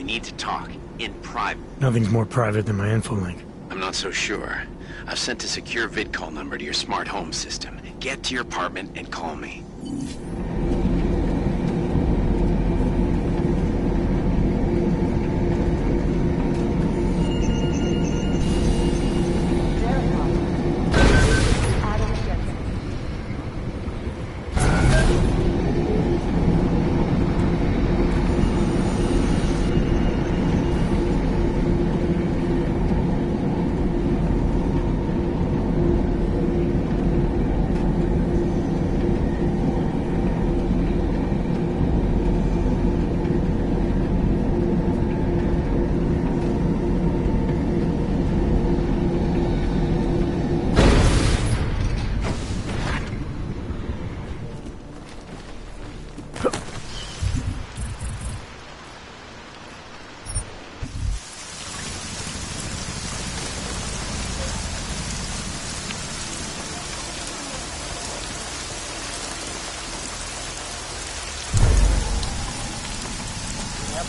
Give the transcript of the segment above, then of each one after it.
We need to talk. In private. Nothing's more private than my infolink. I'm not so sure. I've sent a secure vid call number to your smart home system. Get to your apartment and call me.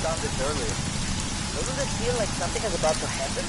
Found this earlier. Doesn't it feel like something is about to happen?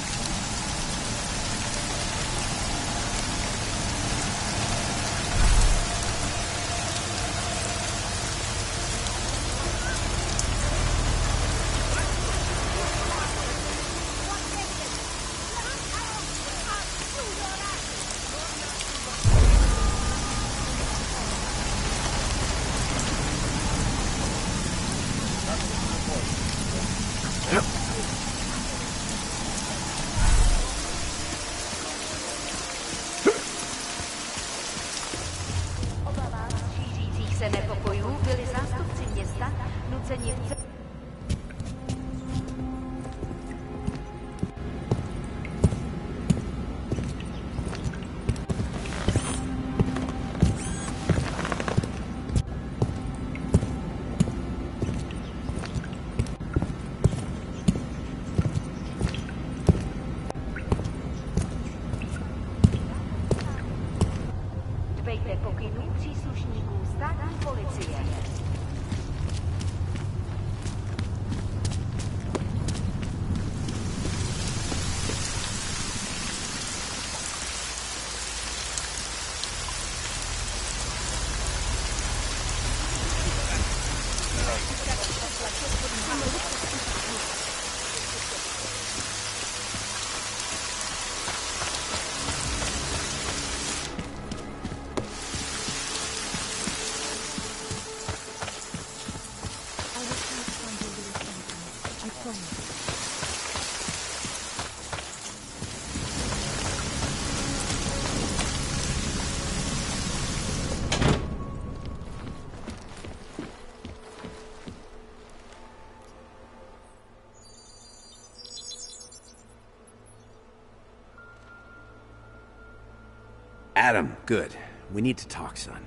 Adam, good. We need to talk, son.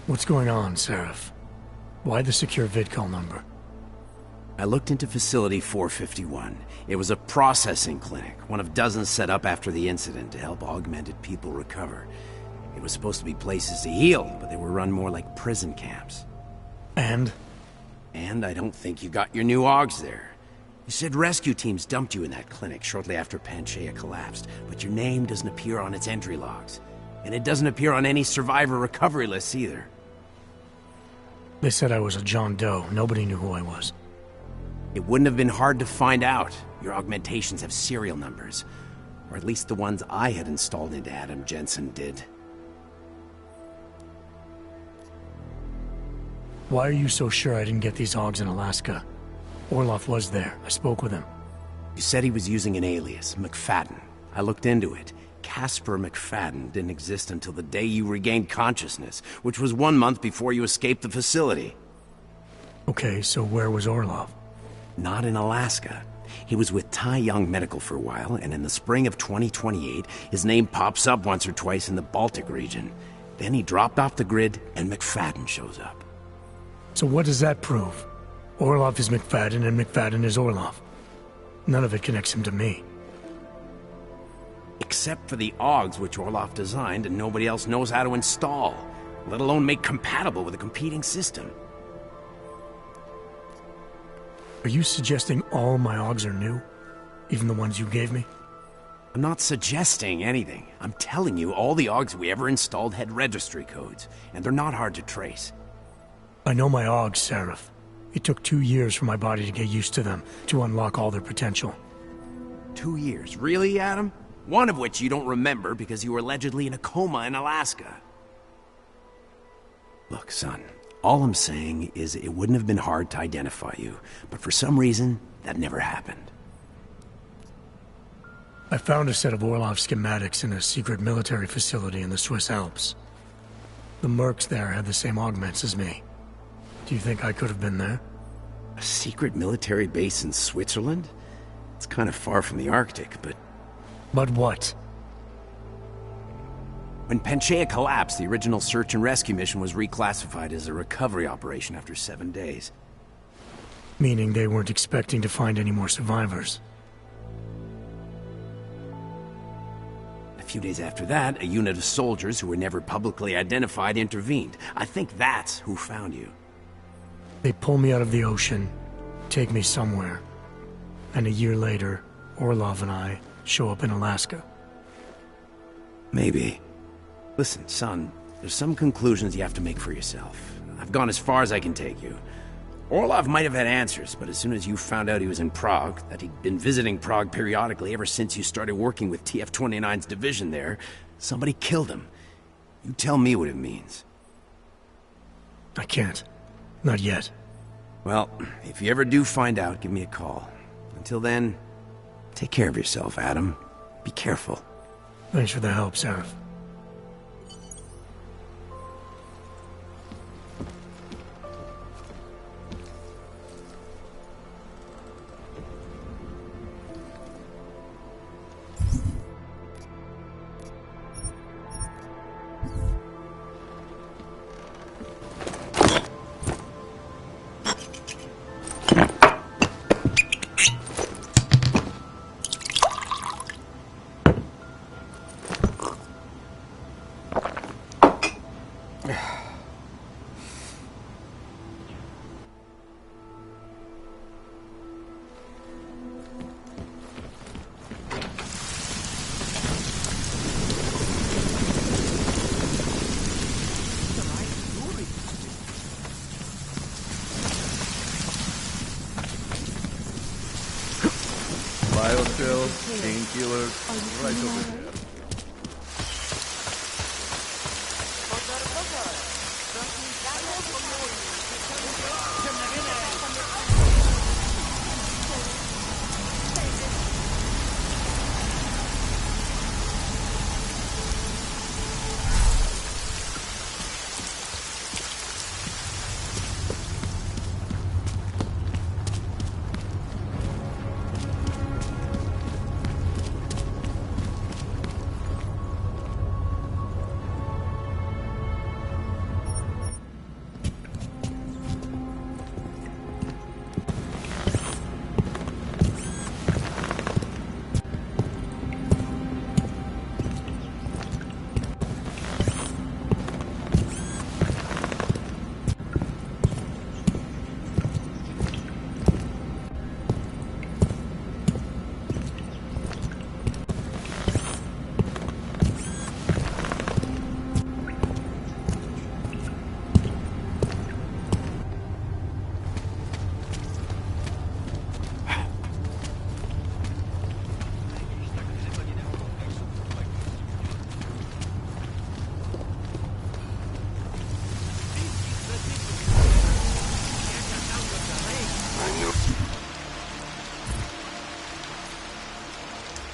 What's going on, Seraph? Why the secure vid call number? I looked into Facility 451. It was a processing clinic, one of dozens set up after the incident to help augmented people recover. It was supposed to be places to heal, but they were run more like prison camps. And? And I don't think you got your new augs there. You said rescue teams dumped you in that clinic shortly after Panchaea collapsed, but your name doesn't appear on its entry logs. And it doesn't appear on any survivor recovery lists either. They said I was a John Doe. Nobody knew who I was. It wouldn't have been hard to find out. Your augmentations have serial numbers. Or at least the ones I had installed into Adam Jensen did. Why are you so sure I didn't get these augs in Alaska? Orloff was there. I spoke with him. You said he was using an alias, McFadden. I looked into it. Casper McFadden didn't exist until the day you regained consciousness, which was 1 month before you escaped the facility. Okay, so where was Orloff? Not in Alaska. He was with Tai Young Medical for a while, and in the spring of 2028, his name pops up once or twice in the Baltic region. Then he dropped off the grid, and McFadden shows up. So what does that prove? Orloff is McFadden, and McFadden is Orloff. None of it connects him to me. Except for the augs which Orloff designed and nobody else knows how to install, let alone make compatible with a competing system. Are you suggesting all my AUGs are new? Even the ones you gave me? I'm not suggesting anything. I'm telling you, all the AUGs we ever installed had registry codes, and they're not hard to trace. I know my AUGs, Seraph. It took 2 years for my body to get used to them, to unlock all their potential. 2 years? Really, Adam? One of which you don't remember because you were allegedly in a coma in Alaska. Look, son, all I'm saying is it wouldn't have been hard to identify you, but for some reason, that never happened. I found a set of Orlov schematics in a secret military facility in the Swiss Alps. The mercs there had the same augments as me. Do you think I could have been there? A secret military base in Switzerland? It's kind of far from the Arctic, but... But what? When Panchaea collapsed, the original search and rescue mission was reclassified as a recovery operation after 7 days. Meaning they weren't expecting to find any more survivors. A few days after that, a unit of soldiers who were never publicly identified intervened. I think that's who found you. They pull me out of the ocean, take me somewhere, and a year later, Orlov and I show up in Alaska. Maybe. Listen, son, there's some conclusions you have to make for yourself. I've gone as far as I can take you. Orlov might have had answers, but as soon as you found out he was in Prague, that he'd been visiting Prague periodically ever since you started working with TF-29's division there, somebody killed him. You tell me what it means. I can't. Not yet. Well, if you ever do find out, give me a call. Until then, take care of yourself, Adam. Be careful. Thanks for the help, Seraph. Bioshells, painkillers, right over there.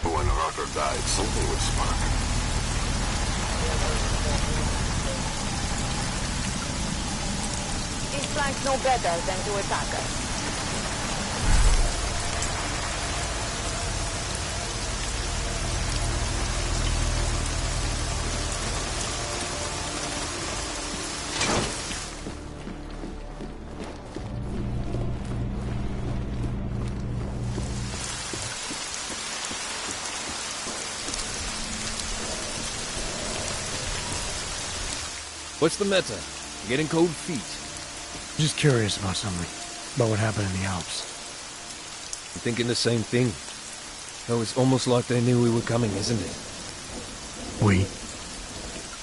When Rocker died, something would spark. These flanks know better than to attack us. What's the meta? Getting cold feet. Just curious about something. About what happened in the Alps. I'm thinking the same thing. Though it's almost like they knew we were coming, isn't it? We?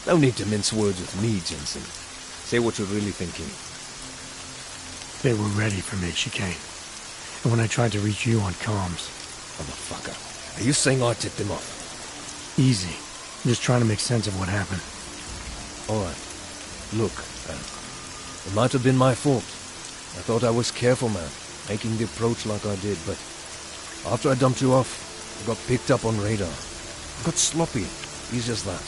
No need to mince words with me, Jensen. Say what you're really thinking. They were ready for me, Chicane. And when I tried to reach you on comms... Motherfucker. Are you saying I tipped them off? Easy. I'm just trying to make sense of what happened. Alright. Look, it might have been my fault. I thought I was careful, man, making the approach like I did, but after I dumped you off, I got picked up on radar. I got sloppy. Easy as that.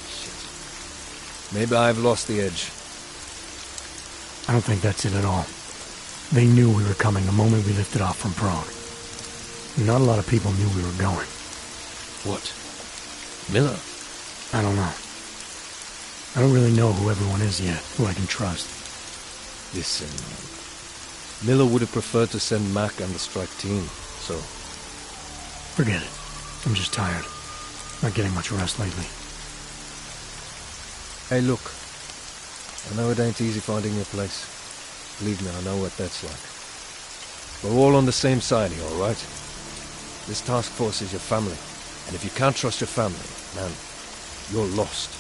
Shit. Maybe I've lost the edge. I don't think that's it at all. They knew we were coming the moment we lifted off from Prague. Not a lot of people knew we were going. What? Miller? I don't know. I don't really know who everyone is yet, who I can trust. Listen, man. Miller would have preferred to send Mac and the strike team, so... Forget it. I'm just tired. Not getting much rest lately. Hey, look. I know it ain't easy finding your place. Believe me, I know what that's like. We're all on the same side here, alright? This task force is your family. And if you can't trust your family, man, you're lost.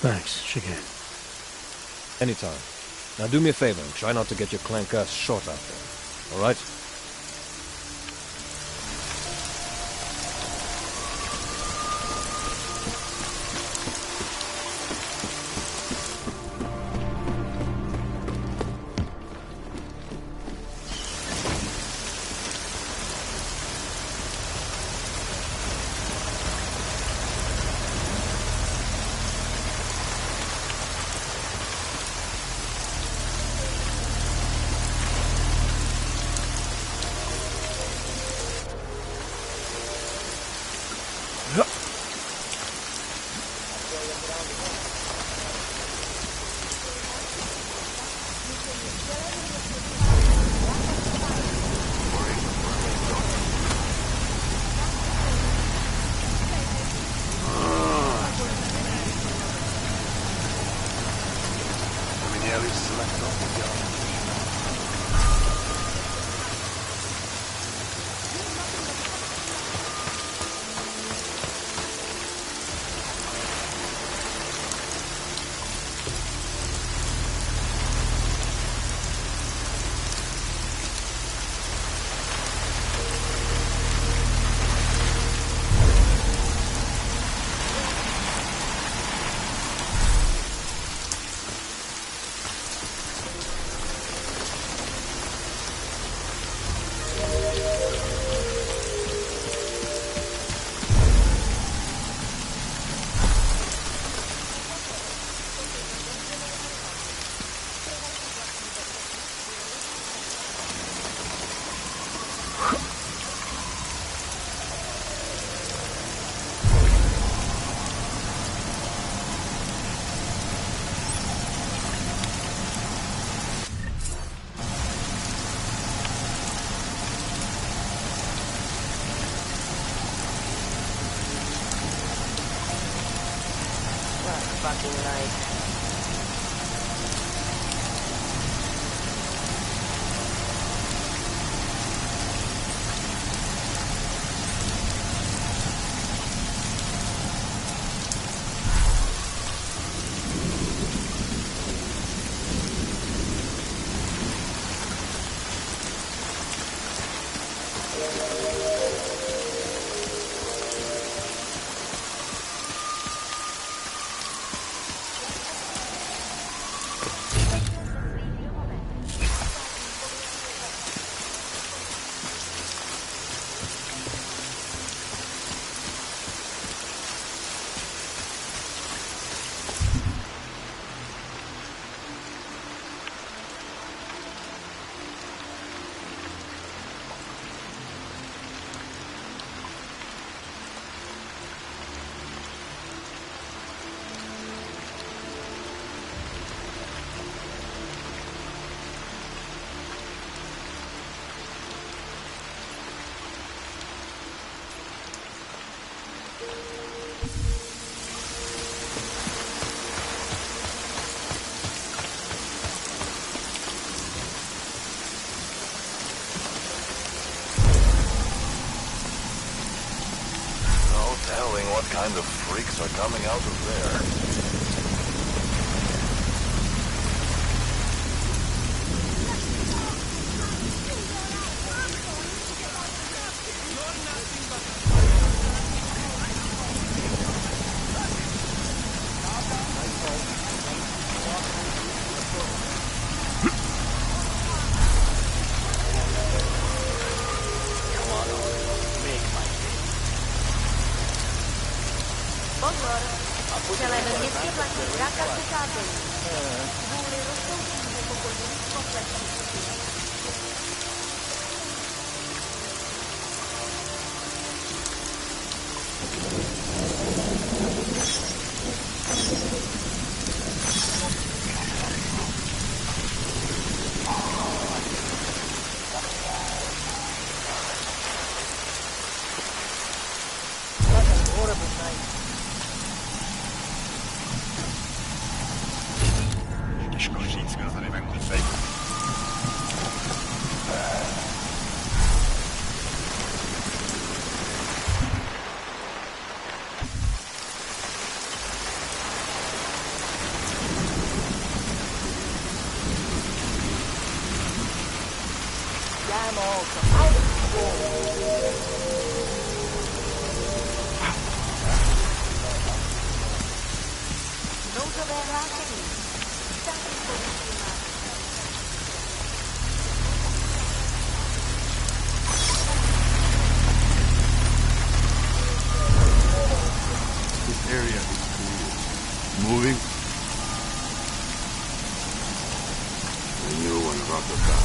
Thanks, Chicane. Anytime. Now do me a favor and try not to get your clank ass shot out there. Alright? Fucking night. What kind of freaks are coming out of there? Zelené městě platí zákaz vycházení. Kvůli rostoucím znepokojením komplexní. Těžko říct, kdo tady venku sedí. Nouzové hlášení. Státní policie má. This area is clear. Moving? I knew one about the guy.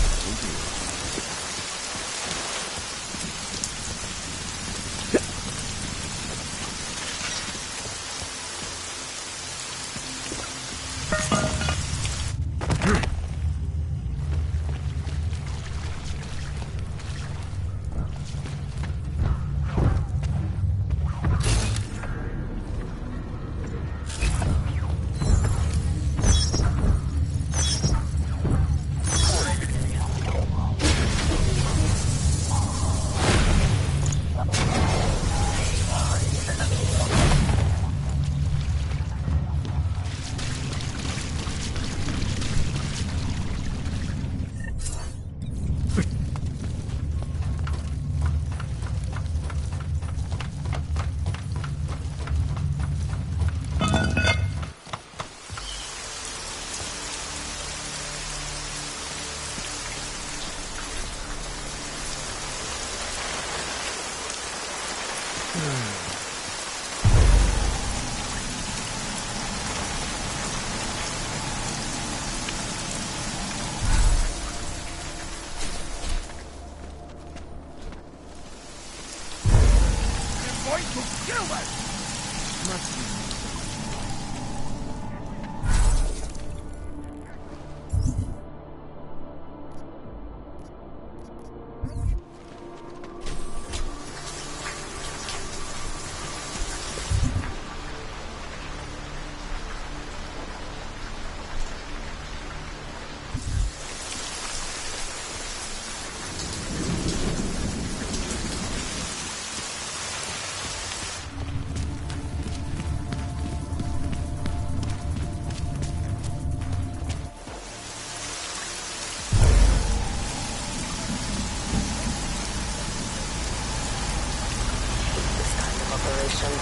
Operation.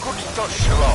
Kuchto Shlo.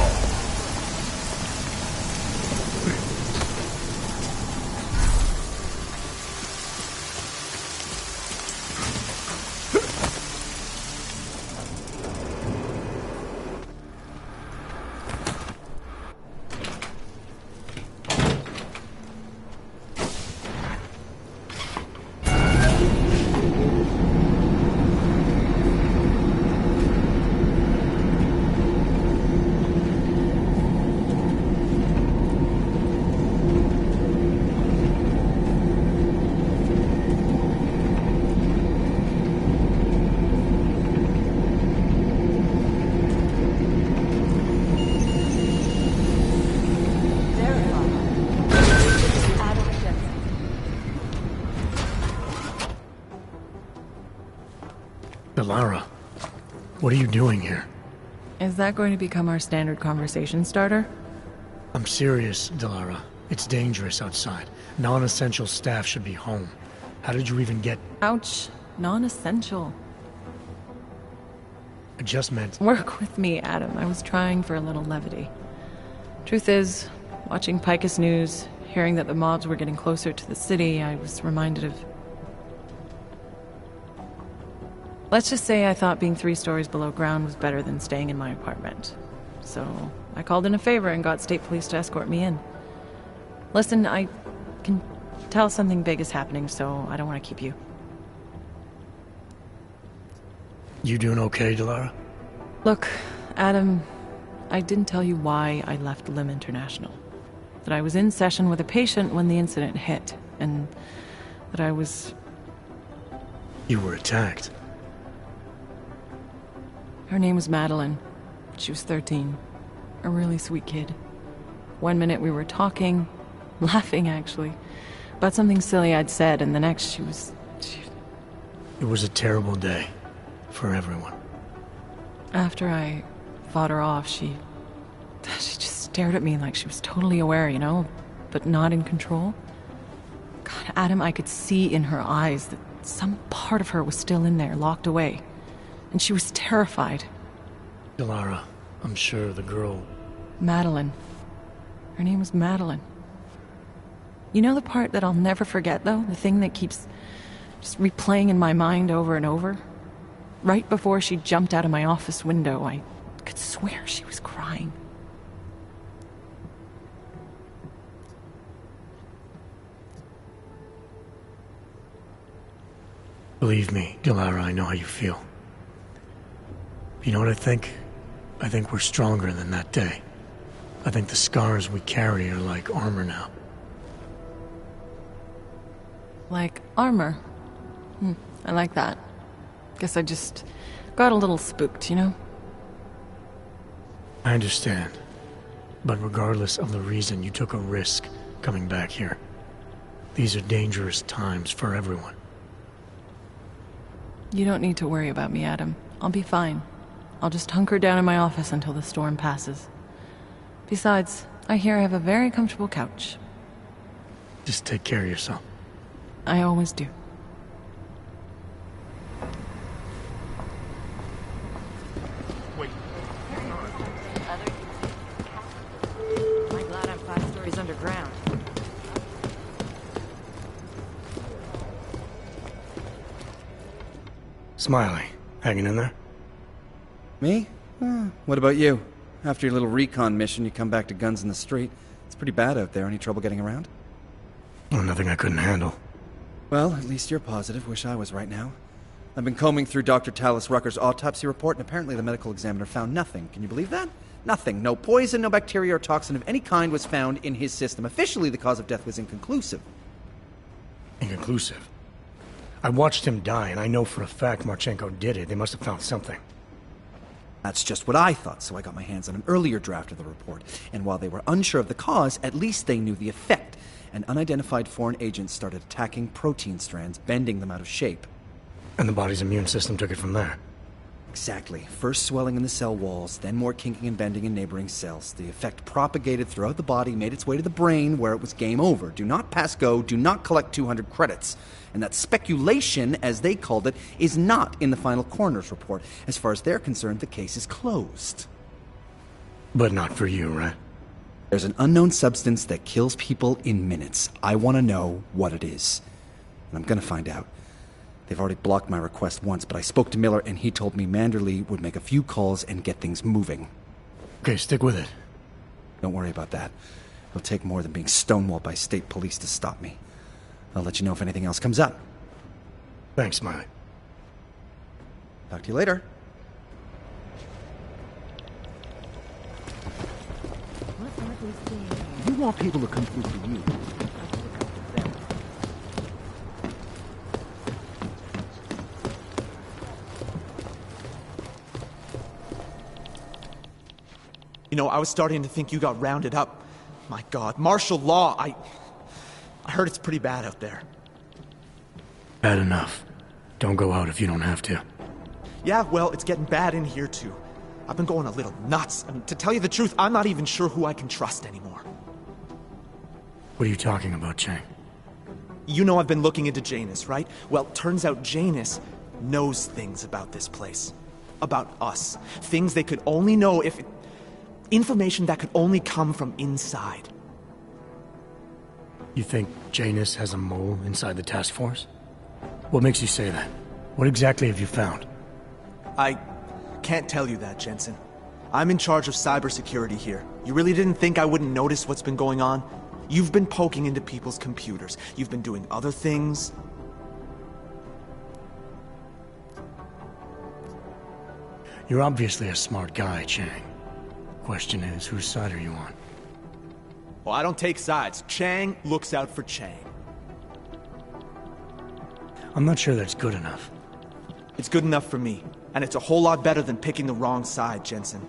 Lara, what are you doing here? Is that going to become our standard conversation starter? I'm serious, Delara. It's dangerous outside. Non-essential staff should be home. How did you even get... Ouch. Non-essential. I just meant... Work with me, Adam. I was trying for a little levity. Truth is, watching Picus News, hearing that the mobs were getting closer to the city, I was reminded of... Let's just say I thought being 3 stories below ground was better than staying in my apartment. So, I called in a favor and got state police to escort me in. Listen, I can tell something big is happening, so I don't want to keep you. You doing okay, Delara? Look, Adam, I didn't tell you why I left Lim International. That I was in session with a patient when the incident hit, and that I was... You were attacked. Her name was Madeline. She was 13. A really sweet kid. One minute we were talking, laughing actually, about something silly I'd said, and the next she was... It was a terrible day. For everyone. After I fought her off, she just stared at me like she was totally aware, you know, but not in control. God, Adam, I could see in her eyes that some part of her was still in there, locked away. And she was terrified. Delara, I'm sure the girl... Madeline. Her name was Madeline. You know the part that I'll never forget, though? The thing that keeps just replaying in my mind over and over? Right before she jumped out of my office window, I could swear she was crying. Believe me, Delara, I know how you feel. You know what I think? I think we're stronger than that day. I think the scars we carry are like armor now. Like armor? I like that. Guess I just got a little spooked, you know? I understand. But regardless of the reason, you took a risk coming back here. These are dangerous times for everyone. You don't need to worry about me, Adam. I'll be fine. I'll just hunker down in my office until the storm passes. Besides, I hear I have a very comfortable couch. Just take care of yourself. I always do. Am I glad I'm 5 stories underground? Smiley, hanging in there? Me? What about you? After your little recon mission, you come back to guns in the street. It's pretty bad out there. Any trouble getting around? Oh, nothing I couldn't handle. Well, at least you're positive. Wish I was right now. I've been combing through Dr. Tallis Rucker's autopsy report, and apparently the medical examiner found nothing. Can you believe that? Nothing. No poison, no bacteria or toxin of any kind was found in his system. Officially, the cause of death was inconclusive. Inconclusive? I watched him die, and I know for a fact Marchenko did it. They must have found something. That's just what I thought, so I got my hands on an earlier draft of the report. And while they were unsure of the cause, at least they knew the effect. An unidentified foreign agent started attacking protein strands, bending them out of shape. And the body's immune system took it from there. Exactly. First swelling in the cell walls, then more kinking and bending in neighboring cells. The effect propagated throughout the body, made its way to the brain, where it was game over. Do not pass go, do not collect 200 credits. And that speculation, as they called it, is not in the final coroner's report. As far as they're concerned, the case is closed. But not for you, right? There's an unknown substance that kills people in minutes. I want to know what it is. And I'm gonna find out. They've already blocked my request once, but I spoke to Miller and he told me Manderley would make a few calls and get things moving. Okay, stick with it. Don't worry about that. It'll take more than being stonewalled by state police to stop me. I'll let you know if anything else comes up. Thanks, Smiley. Talk to you later. You want people to come through for you. You know, I was starting to think you got rounded up. My God, martial law, I heard it's pretty bad out there. Bad enough. Don't go out if you don't have to. Yeah, well, it's getting bad in here too. I've been going a little nuts. I mean, to tell you the truth, I'm not even sure who I can trust anymore. What are you talking about, Chang? You know I've been looking into Janus, right? Well, turns out Janus knows things about this place. About us. Things they could only know if... Information that could only come from inside. You think Janus has a mole inside the task force? What makes you say that? What exactly have you found? I can't tell you that, Jensen. I'm in charge of cybersecurity here. You really didn't think I wouldn't notice what's been going on? You've been poking into people's computers. You've been doing other things. You're obviously a smart guy, Chang. Question is, whose side are you on? Well, I don't take sides. Chang looks out for Chang. I'm not sure that's good enough. It's good enough for me. And it's a whole lot better than picking the wrong side, Jensen.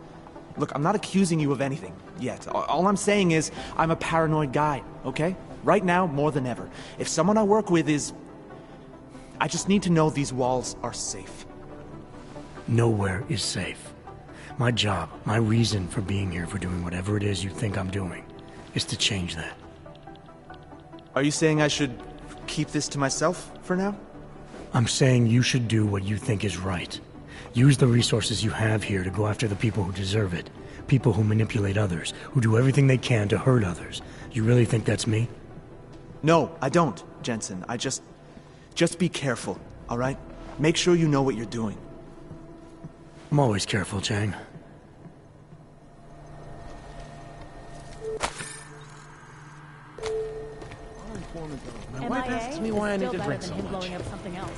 Look, I'm not accusing you of anything yet. All I'm saying is, I'm a paranoid guy, okay? Right now, more than ever. If someone I work with is... I just need to know these walls are safe. Nowhere is safe. My job, my reason for being here, for doing whatever it is you think I'm doing, is to change that. Are you saying I should keep this to myself for now? I'm saying you should do what you think is right. Use the resources you have here to go after the people who deserve it. People who manipulate others, who do everything they can to hurt others. You really think that's me? No, I don't, Jensen. Just be careful, all right? Make sure you know what you're doing. I'm always careful, Chang. My wife asks me why I need to drink so much. Blowing up something else.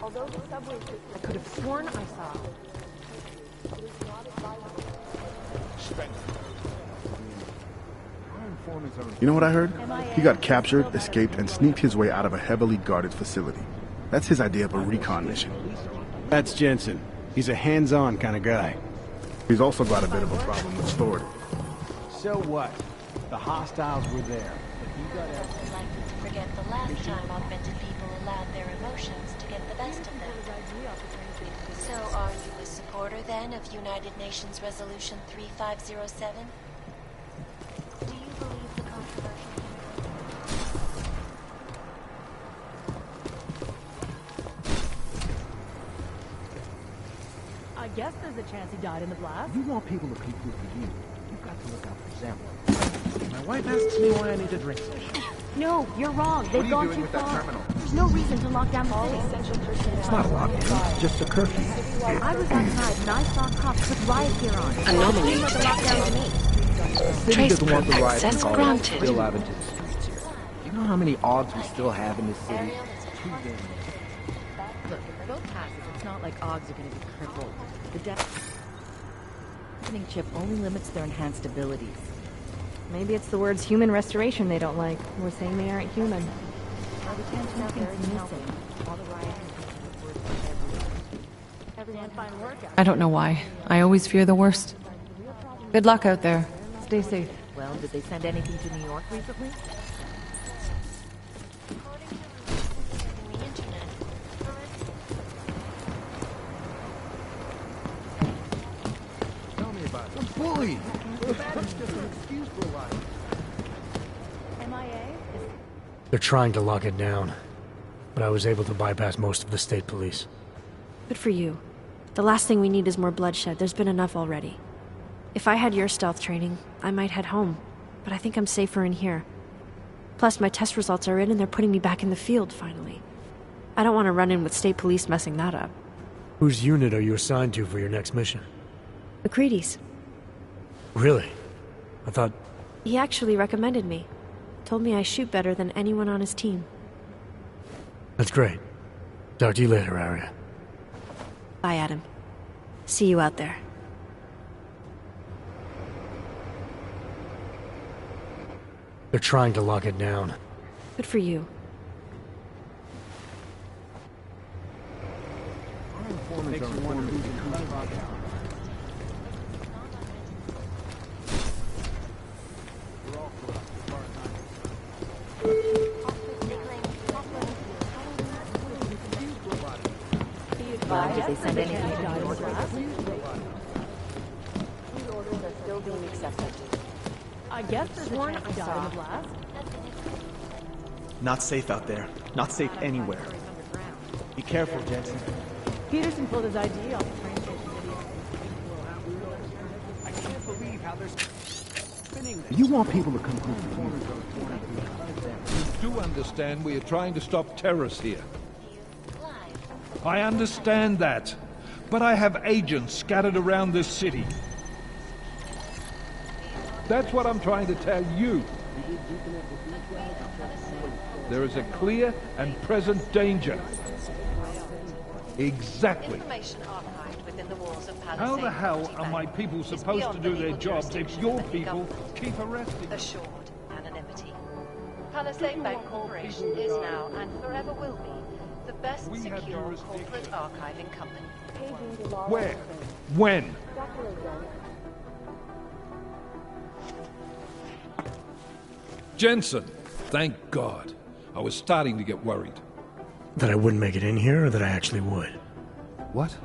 I could have sworn I saw. You know what I heard? He got captured, escaped, and sneaked his way out of a heavily guarded facility. That's his idea of a recon mission. That's Jensen. He's a hands-on kind of guy. He's also got a bit of a problem with Sword. So what? The hostiles were there. I'd like you to forget the last time augmented people allowed their emotions to get the best of them. So are you a supporter then of United Nations Resolution 3507? Do you believe the controversial... I guess there's a chance he died in the blast. You want people to come through for you. You've got to look out for them. My wife asks me why I need to drink so much. No, you're wrong. They've gone too far. There's no reason to lock down the city. It's not a lockdown, it's just a curfew. I was outside and I saw cops with riot gear on. Anomaly. It seemed like a lockdown to me. The city doesn't want the riot access to granted. spill out into the streets here. Do you know how many odds we still have in this city? Look, if both passes, it's not like Oggs are going to be crippled. The deafening chip only limits their enhanced abilities. Maybe it's the words human restoration they don't like. We're saying they aren't human. I don't know why. I always fear the worst. Good luck out there. Stay safe. Well, did they send anything to New York recently? The internet. Tell me about it. A bully! That's just an excuse for a while. MIA? They're trying to lock it down, but I was able to bypass most of the state police. Good for you. The last thing we need is more bloodshed. There's been enough already. If I had your stealth training, I might head home. But I think I'm safer in here. Plus, my test results are in and they're putting me back in the field, finally. I don't want to run in with state police messing that up. Whose unit are you assigned to for your next mission? McCready's. Really? I thought... He actually recommended me. Told me I shoot better than anyone on his team. That's great. Talk to you later, Arya. Bye, Adam. See you out there. They're trying to lock it down. Good for you. Did they send anything to your class? These orders are still being accepted. I guess there's a chance he died in the blast. Not safe out there. Not safe anywhere. Be careful, Jensen. Peterson pulled his ID off the train station video. I can't believe how they're spinning this. You want people to come close to you. You do understand we are trying to stop terrorists here. I understand that, but I have agents scattered around this city. That's what I'm trying to tell you. There is a clear and present danger. Exactly. How the hell are my people supposed to do their jobs if your people keep arresting? Assured anonymity. Palisade Bank Corporation is now and forever will be the best secure corporate archiving company. Where? When? Jensen! Thank God. I was starting to get worried. That I wouldn't make it in here, or that I actually would? What?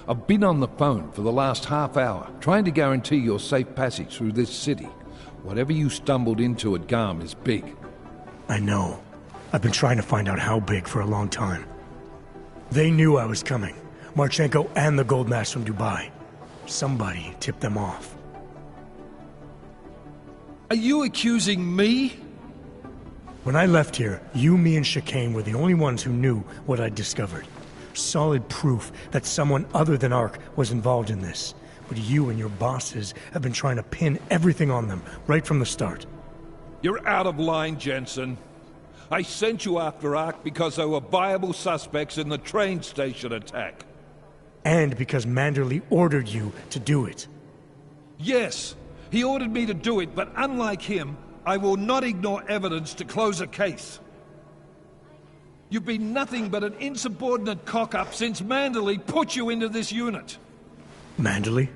I've been on the phone for the last half hour, trying to guarantee your safe passage through this city. Whatever you stumbled into at Garm is big. I know. I've been trying to find out how big for a long time. They knew I was coming. Marchenko and the Gold Mask from Dubai. Somebody tipped them off. Are you accusing me? When I left here, you, me, and Chicane were the only ones who knew what I'd discovered. Solid proof that someone other than Ark was involved in this. But you and your bosses have been trying to pin everything on them, right from the start. You're out of line, Jensen. I sent you after Ark because there were viable suspects in the train station attack. And because Manderley ordered you to do it. Yes, he ordered me to do it, but unlike him, I will not ignore evidence to close a case. You've been nothing but an insubordinate cock-up since Manderley put you into this unit. Manderley?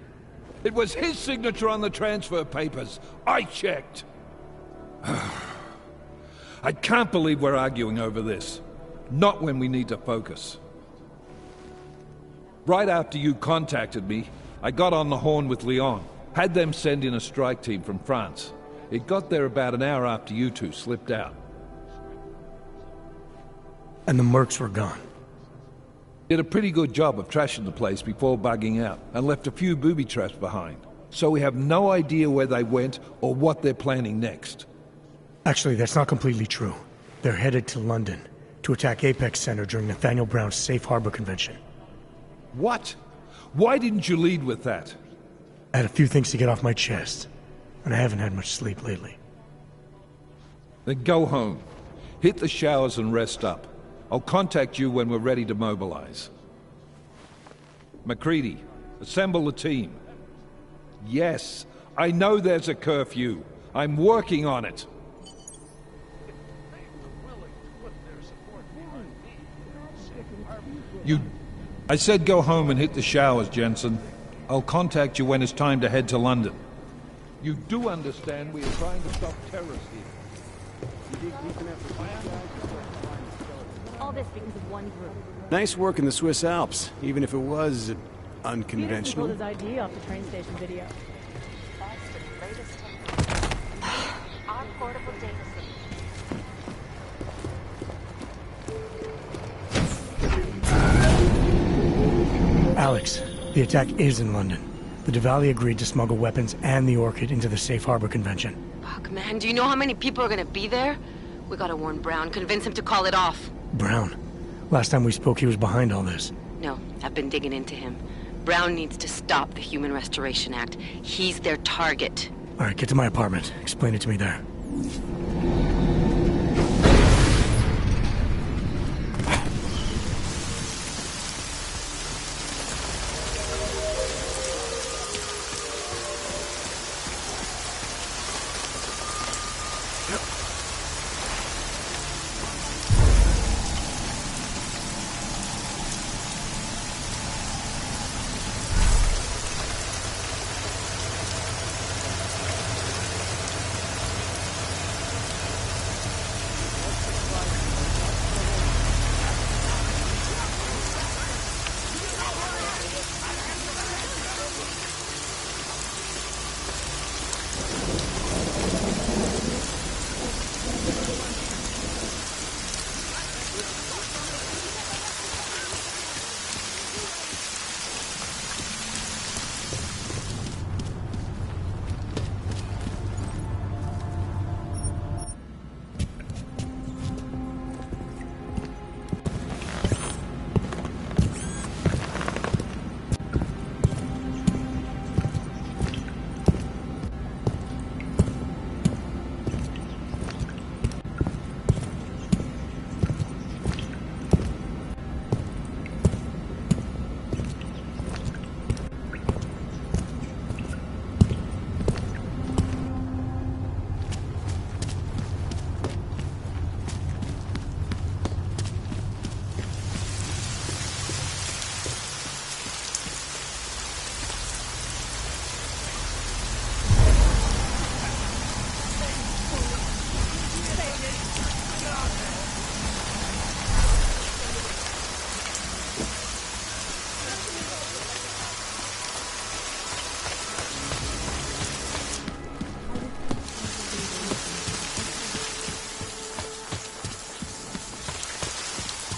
It was his signature on the transfer papers. I checked. I can't believe we're arguing over this. Not when we need to focus. Right after you contacted me, I got on the horn with Leon. Had them send in a strike team from France. It got there about an hour after you two slipped out. And the mercs were gone. Did a pretty good job of trashing the place before bugging out, and left a few booby traps behind. So we have no idea where they went or what they're planning next. Actually, that's not completely true. They're headed to London to attack Apex Center during Nathaniel Brown's Safe Harbor Convention. What? Why didn't you lead with that? I had a few things to get off my chest, and I haven't had much sleep lately. Then go home. Hit the showers and rest up. I'll contact you when we're ready to mobilize. McCready, assemble the team. Yes, I know there's a curfew. I'm working on it. I said go home and hit the showers, Jensen. I'll contact you when it's time to head to London. You do understand we are trying to stop terrorists here. All this because of one group. Nice work in the Swiss Alps, even if it was unconventional. Peterson pulled his ID off the train station video. Our portable data Alex, the attack is in London. The Diwali agreed to smuggle weapons and the Orchid into the Safe Harbor Convention. Fuck, man, do you know how many people are gonna be there? We gotta warn Brown, convince him to call it off. Brown. Last time we spoke, he was behind all this. No, I've been digging into him. Brown needs to stop the Human Restoration Act. He's their target. All right, get to my apartment. Explain it to me there.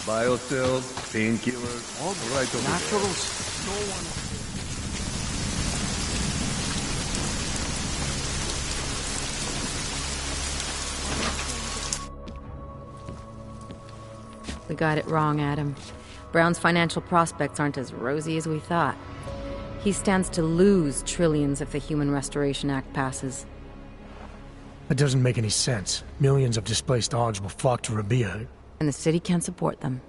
Biocells, painkillers, all right over Naturals. there. No one... We got it wrong, Adam. Brown's financial prospects aren't as rosy as we thought. He stands to lose trillions if the Human Restoration Act passes. That doesn't make any sense. Millions of displaced Augs will flock to Rabia. And the city can't support them.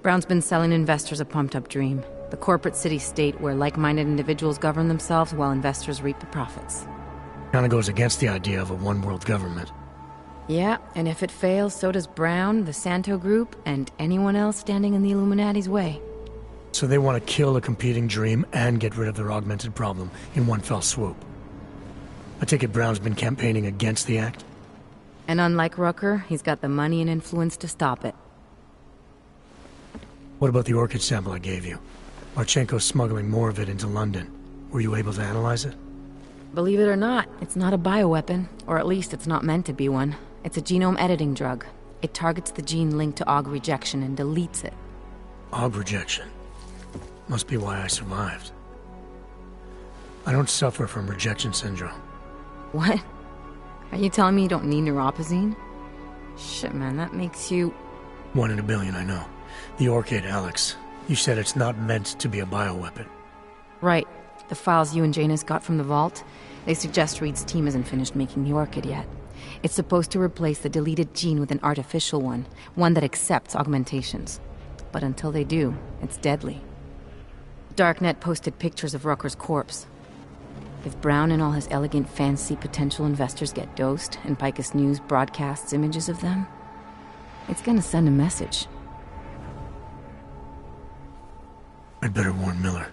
Brown's been selling investors a pumped-up dream. The corporate city-state where like-minded individuals govern themselves while investors reap the profits. Kinda goes against the idea of a one-world government. Yeah, and if it fails, so does Brown, the Santo Group, and anyone else standing in the Illuminati's way. So they want to kill a competing dream and get rid of their augmented problem in one fell swoop. I take it Brown's been campaigning against the act? And unlike Rucker, he's got the money and influence to stop it. What about the Orchid sample I gave you? Marchenko's smuggling more of it into London. Were you able to analyze it? Believe it or not, it's not a bioweapon, or at least it's not meant to be one. It's a genome editing drug. It targets the gene linked to Aug rejection and deletes it. Aug rejection? Must be why I survived. I don't suffer from rejection syndrome. What? Are you telling me you don't need neuropozyne? Shit, man, that makes you... 1 in a billion, I know. The Orchid, Alex. You said it's not meant to be a bioweapon. Right. The files you and Janus got from the vault, they suggest Reed's team isn't finished making the Orchid yet. It's supposed to replace the deleted gene with an artificial one that accepts augmentations. But until they do, it's deadly. Darknet posted pictures of Rucker's corpse. If Brown and all his elegant, fancy potential investors get dosed, and Picus News broadcasts images of them, it's gonna send a message. I'd better warn Miller.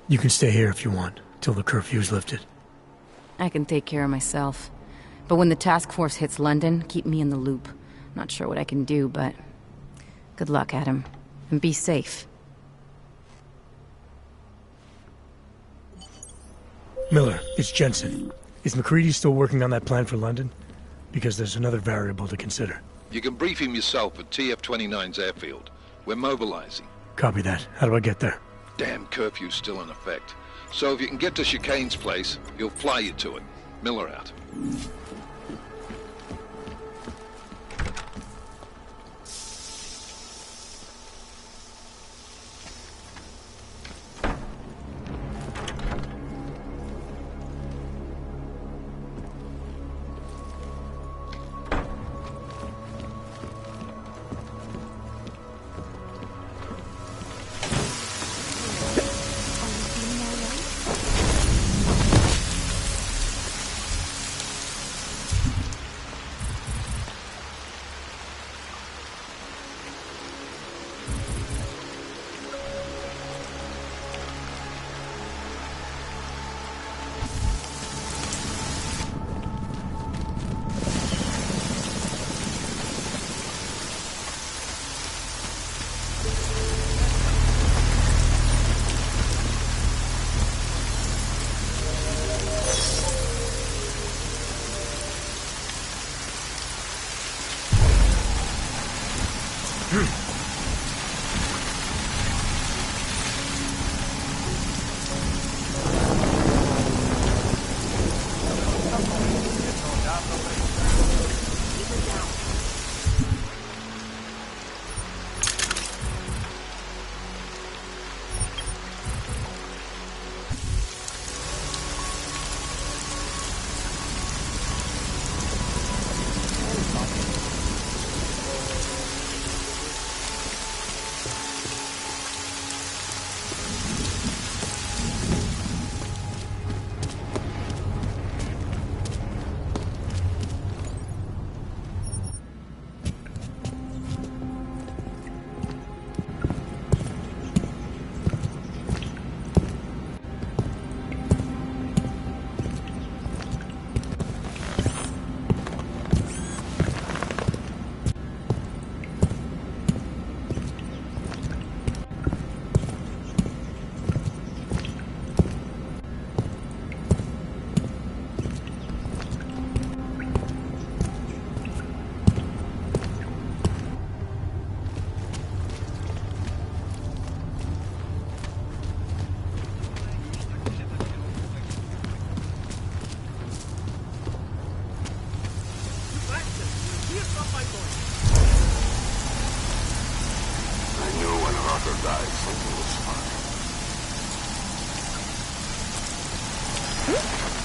You can stay here if you want, till the curfew's lifted. I can take care of myself. But when the task force hits London, keep me in the loop. Not sure what I can do, but... good luck, Adam. And be safe. Miller, it's Jensen. Is McCready still working on that plan for London? Because there's another variable to consider. You can brief him yourself at TF-29's airfield. We're mobilizing. Copy that. How do I get there? Damn curfew's still in effect. So if you can get to Chicane's place, he'll fly you to it. Miller out. Something was fine.